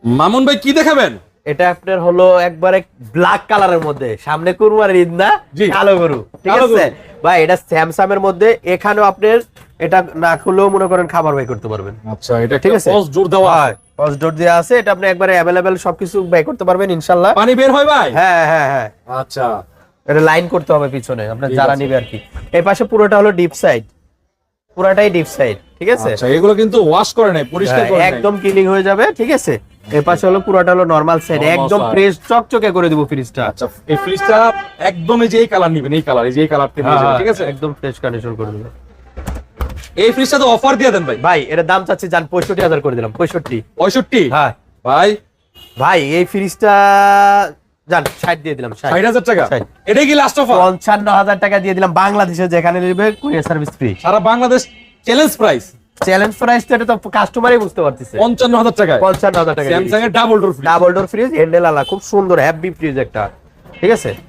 মামুন ভাই কি দেখাবেন? এটা আপনার হলো একবারে ব্ল্যাক কালারের মধ্যে, সামনে কুরবানির ঈদ না, জি। কালো গরু, ঠিক কালো আছে গরু। ভাই। এটা স্যামসাং এর মধ্যে, এখানেও আপনার এটা না খুলেও মনে করেন খাবার বাই করতে পারবেন। আচ্ছা, এটা ঠিক আছে, পজ জোর দেওয়া আছে। পজ ডোর দেওয়া আছে, এটা আপনি একবারে অ্যাভেলেবেল সবকিছু বাই করতে পারবেন ইনশাআল্লাহ। পানি বের হয় ভাই? হ্যাঁ হ্যাঁ হ্যাঁ, আচ্ছা, এটা লাইন করতে হবে পিছনে আপনার ঠিক যারা আছে। নিবে আর কি। এই পাশে পুরোটা হলো ডিপ সাইড, পুরাটাই ডিপ সাইড, ঠিক আছে। আচ্ছা, এগুলো কিন্তু ওয়াশ করে নাই, পরিষ্কার করে নাই। একদম ক্লিনিং হয়ে যাবে, ঠিক আছে। এই পাশে হলো পুরোটা হলো নরমাল সাইড, Normal একদম side। ফ্রেশ চকচকে করে দিব ফ্রিজটা। আচ্ছা, এই ফ্রিজটা একদম এই যে এই কালার নিবেন, এই কালার, এই যে এই কালারটা নিয়ে যাবেন, ঠিক আছে? একদম ফ্রেশ কন্ডিশন করে দিব এই ফ্রিজটা তো অফার দিয়ে দেন ভাই। ভাই। এর দাম চাচ্ছি জান 65,000 করে দিলাম, 65। 65? হ্যাঁ ভাই ভাই, এই ফ্রিজটা জান 60 দিয়ে দিলাম, 60,000 টাকা? 60। এটাই কি লাস্ট অফার? 55,000 টাকা দিয়ে দিলাম, বাংলাদেশে যেখানে নেবে কুরিয়ার সার্ভিস ফ্রি। সারা Bangladesh challenge price challenge price তো এটা তো কাস্টমারই বুঝতে পারতেছে। 55,000 টাকায় 55,000 টাকা স্যামসাং এর double door fridge. Double door fridge, handle আলা, খুব সুন্দর হ্যাভি ফ্রিজ একটা, ঠিক আছে।